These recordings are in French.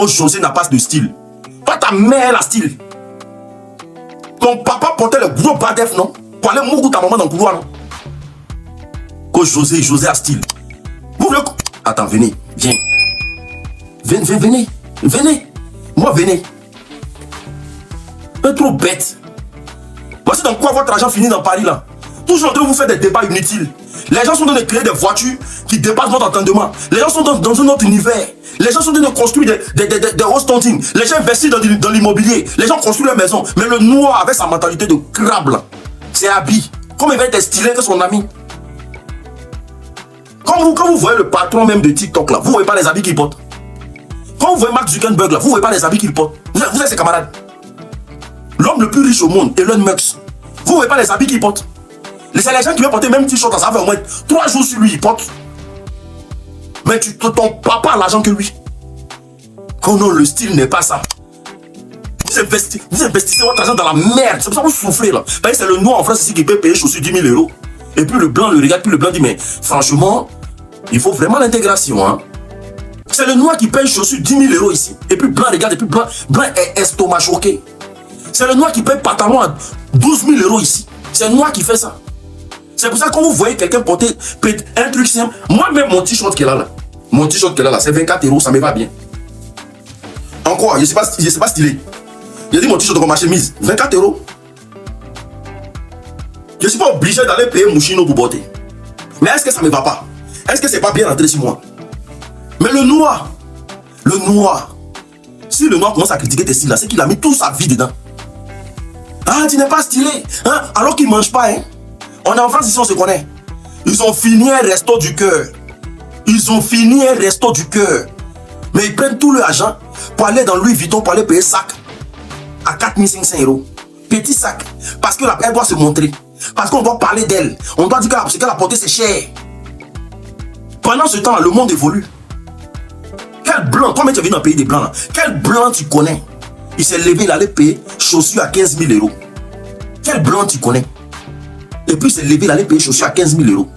que José n'a pas de style. Pas ta mère la style. Ton papa portait le gros badef, non? Pour aller mourir ta maman dans le couloir, non? Que José a style. Vous voulez... Attends, venez, viens. Venez. Moi, venez. Vous êtes trop bête. Voici dans quoi votre argent finit dans Paris, là. Toujours en train de vous faire des débats inutiles. Les gens sont en train de créer des voitures qui dépassent notre entendement. Les gens sont dans un autre univers. Les gens sont en train de construire des hauts-standings. Les gens investissent dans l'immobilier. Les gens construisent leur maison. Mais le noir, avec sa mentalité de crabe, là, c'est habillé. Comme il va être stylé que son ami. Quand vous voyez le patron même de TikTok, là, vous ne voyez pas les habits qu'il porte. Quand vous voyez Mark Zuckerberg, là, vous ne voyez pas les habits qu'il porte. Vous êtes ses camarades. L'homme le plus riche au monde, Elon Musk. Vous ne voyez pas les habits qu'il porte. C'est les gens qui veulent porter même t-shirt, ça fait au moins 3 jours sur lui, il porte. Mais ton papa a l'argent que lui. Oh non, le style n'est pas ça. Vous investissez votre argent dans la merde. C'est pour ça que vous soufflez là. C'est le noir en France ici qui peut payer chaussures 10 000 €. Et puis le blanc le regarde, puis le blanc dit, mais franchement, il faut vraiment l'intégration. Hein. C'est le noir qui paye chaussures 10 000 € ici. Et puis blanc regarde, et puis blanc est estomac choqué. C'est le noir qui paye pantalon à 12 000 € ici. C'est le noir qui fait ça. C'est pour ça que quand vous voyez quelqu'un porter un truc simple, moi-même mon t-shirt qu'elle a là, c'est 24 €, ça me va bien. Encore, je ne sais pas stylé. J'ai dit mon t-shirt comme ma chemise, 24 €. Je ne suis pas obligé d'aller payer Mouchino pour porter. Mais est-ce que ça ne me va pas? Est-ce que c'est pas bien rentré sur moi? Mais le noir, si le noir commence à critiquer tes styles là, c'est qu'il a mis toute sa vie dedans. Ah, tu n'es pas stylé, hein? Alors qu'il ne mange pas, hein? On est en France ici, on se connaît. Ils ont fini un resto du cœur. Mais ils prennent tout leur argent pour aller dans Louis Vuitton, pour aller payer sac à 4 500 €. Petit sac. Parce qu'elle doit se montrer. Parce qu'on doit parler d'elle. On doit dire que ce qu'elle a porté, c'est cher. Pendant ce temps-là, le monde évolue. Quel blanc, toi-même tu es venu dans le pays des blancs là. Quel blanc tu connais? Il s'est levé, il allait payer chaussures à 15 000 €. Quel blanc tu connais? Et puis il s'est levé, il allait payer chaussures à 15 000 €.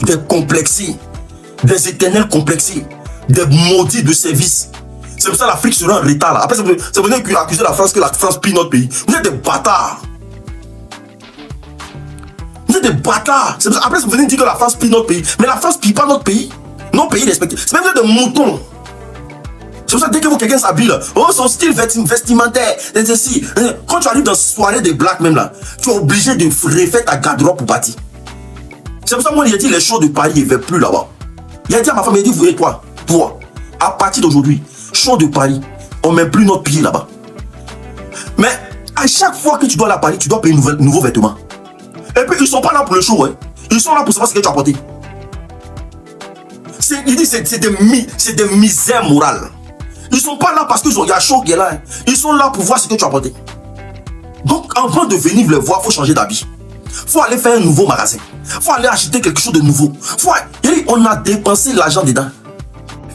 Des complexés, des éternels complexés, des maudits de service. C'est pour ça que l'Afrique sera en retard là. Après, c'est venir accuser la France que la France pille notre pays. Vous êtes des bâtards. Vous êtes des bâtards. Après, vous venez dire que la France pille notre pays. Mais la France pille pas notre pays. Nos pays respectés. C'est même des moutons. C'est pour ça que dès que quelqu'un s'habille, oh son style vestimentaire, quand tu arrives dans une soirée de black même là, tu es obligé de refaire ta garde-robe pour partir. C'est pour ça que moi, il a dit les shows de Paris, il ne va plus là-bas. Il a dit à ma femme, il a dit, vous voyez toi, à partir d'aujourd'hui, show de Paris, on ne met plus notre pied là-bas. Mais à chaque fois que tu dois aller à Paris, tu dois payer nouveaux vêtements. Et puis ils ne sont pas là pour le show, hein. Ils sont là pour savoir ce que tu as apporté. Il dit c'est des misères morales. Ils ne sont pas là parce qu'il y a show qui est là. Hein. Ils sont là pour voir ce que tu as apporté. Donc avant de venir le voir, il faut changer d'habit. Il faut aller faire un nouveau magasin. Il faut aller acheter quelque chose de nouveau. On a dépensé l'argent dedans.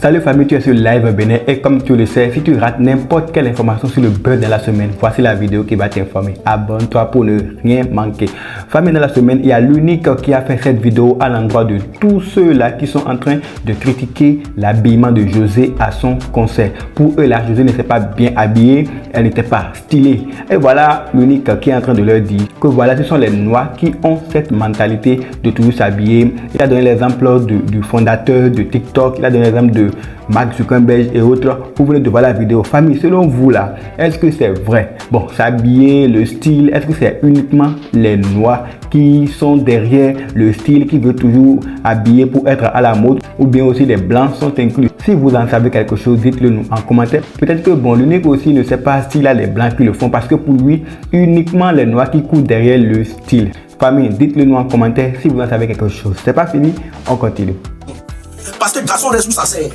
Salut famille, tu es sur Live Bénin et comme tu le sais, si tu rates n'importe quelle information sur le buzz de la semaine, voici la vidéo qui va t'informer. Abonne-toi pour ne rien manquer. Famille de la semaine, il y a l'unique qui a fait cette vidéo à l'endroit de tous ceux-là qui sont en train de critiquer l'habillement de José à son concert. Pour eux là, José ne s'est pas bien habillé, elle n'était pas stylée. Et voilà l'unique qui est en train de leur dire que voilà, ce sont les Noirs qui ont cette mentalité de toujours s'habiller. Il a donné l'exemple du fondateur de TikTok, il a donné l'exemple de Mark Zuckerberg et autres. Vous venez de voir la vidéo. Famille, selon vous là, est-ce que c'est vrai? Bon, s'habiller, le style, est-ce que c'est uniquement les Noirs qui sont derrière le style, qui veut toujours habiller pour être à la mode, ou bien aussi les Blancs sont inclus? Si vous en savez quelque chose, dites-le nous en commentaire. Peut-être que bon, l'unique aussi ne sait pas s'il y a les Blancs qui le font, parce que pour lui, uniquement les Noirs qui courent derrière le style. Famille, dites-le nous en commentaire si vous en savez quelque chose. C'est pas fini, on continue. Parce que garçon reste où ça sert.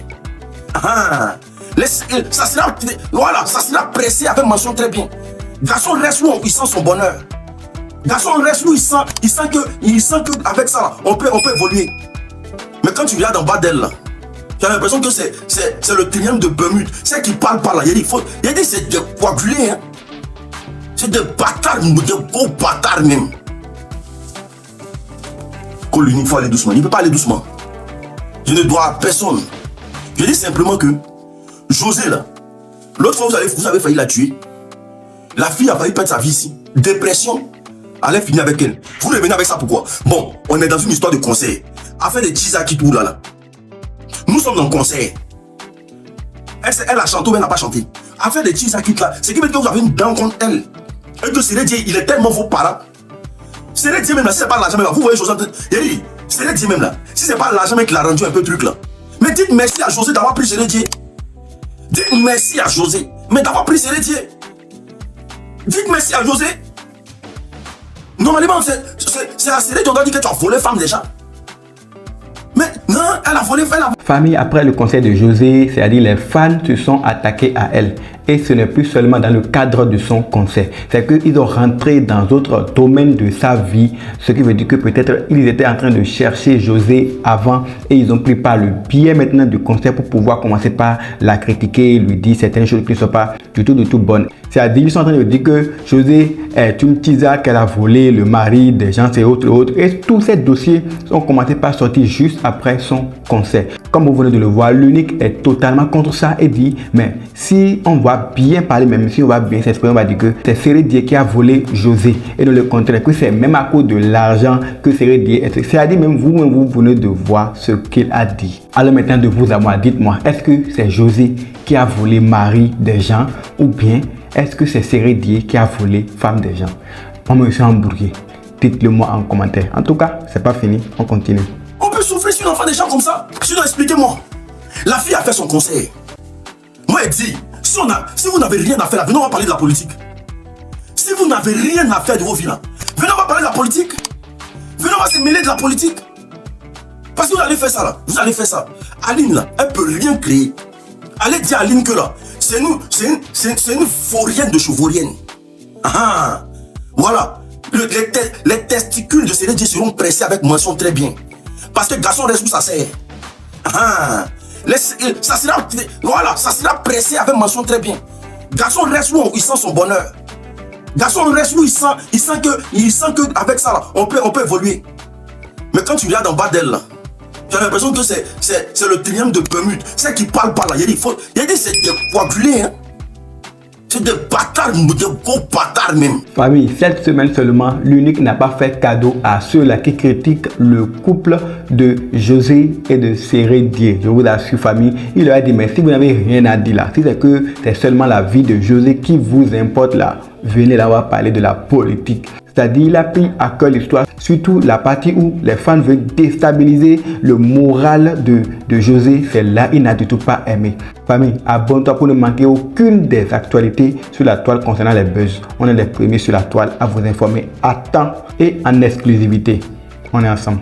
Ça sera pressé avec mention très bien. Garçon reste où il sent son bonheur. Garçon reste où il sent que avec ça là, on peut évoluer. Mais quand tu regardes en bas d'elle là, tu as l'impression que c'est le triangle de Bermude. C'est qui parle par là. Il a dit c'est des coagulés. Hein. C'est des bâtards, des gros bâtards même. Colline, il faut aller doucement. Il ne peut pas aller doucement. Je ne dois à personne. Je dis simplement que José là, l'autre fois vous avez failli la tuer. La fille a failli perdre sa vie ici. Dépression, allez finir avec elle. Vous revenez avec ça pourquoi? Bon, on est dans une histoire de concert. Afin de Tisa qui tourne là. Nous sommes dans le concert. Elle a chanté ou elle n'a pas chanté. Afin de Tisa qui là, ce qui veut dire que vous avez une dent contre elle. Et que Sérédié, il est tellement vos parents. Sérédié même là, si c'est pas l'argent même là, vous voyez José, Sérédié même là, si c'est pas l'argent même qui l'a rendu un peu truc là. Mais dites merci à José d'avoir pris Sérédié. Dites merci à José, mais d'avoir pris Sérédié. Dites merci à José. Normalement, c'est à Sérédié, on doit dire que tu as volé femme déjà. Mais non, elle a volé femme. Famille, après le concert de José, c'est-à-dire les fans se sont attaqués à elle. Et ce n'est plus seulement dans le cadre de son concert. C'est qu'ils ont rentré dans d'autres domaines de sa vie. Ce qui veut dire que peut-être ils étaient en train de chercher José avant et ils ont pris par le biais maintenant du concert pour pouvoir commencer par la critiquer, lui dire certaines choses qui ne sont pas du tout bonnes. C'est-à-dire ils sont en train de dire que José est une Tisa qu'elle a volé, le mari des gens et autres. Et tous ces dossiers ont commencé par sortir juste après son concert. Comme vous venez de le voir, l'unique est totalement contre ça et dit, mais si on va bien parler, même si on va bien s'exprimer, on va dire que c'est Sérédié qui a volé José. Et non le contraire, que c'est même à cause de l'argent que Sérédié est. C'est-à-dire même vous venez de voir ce qu'il a dit. Alors maintenant de vous à moi, dites-moi, est-ce que c'est José qui a volé mari des gens ou bien est-ce que c'est Sérédié qui a volé femme des gens? On me suis embrouillé. Dites-le moi en commentaire. En tout cas, c'est pas fini, on continue. On peut souffrir sur l'enfant des gens comme ça? Sinon, expliquez-moi. La fille a fait son conseil. Moi, elle dit, si vous n'avez rien à faire là, venez, on va parler de la politique. Si vous n'avez rien à faire de vos vies là, venez, on va parler de la politique. Venez, on va se mêler de la politique. Parce que vous allez faire ça là. Vous allez faire ça. Aline là, elle peut rien créer. Allez dire à Aline que là, c'est une vaurienne de chevorienne. Ah, voilà. Les testicules de Sérédié seront pressés avec mention très bien. Parce que garçon reste où ça sert. Ah, ça sera pressé avec mention très bien. Garçon reste où il sent son bonheur. Garçon reste où il sent que avec ça là, on peut évoluer. Mais quand tu regardes en bas d'elle là, tu as l'impression que c'est le triangle de Bermude. C'est qui parle pas là. Il y a dit c'est des coagulés, hein. C'est des bâtards, des gros bâtards même. Famille, cette semaine seulement, l'unique n'a pas fait cadeau à ceux-là qui critiquent le couple de José et de Sérédié. Je vous assure, famille, il leur a dit, mais si vous n'avez rien à dire là, si c'est que c'est seulement la vie de José qui vous importe là, venez là, on va parler de la politique. C'est-à-dire, il a pris à cœur l'histoire, surtout la partie où les fans veulent déstabiliser le moral de José. C'est là, il n'a du tout pas aimé. Famille, abonne-toi pour ne manquer aucune des actualités sur la toile concernant les buzz. On est les premiers sur la toile à vous informer à temps et en exclusivité. On est ensemble.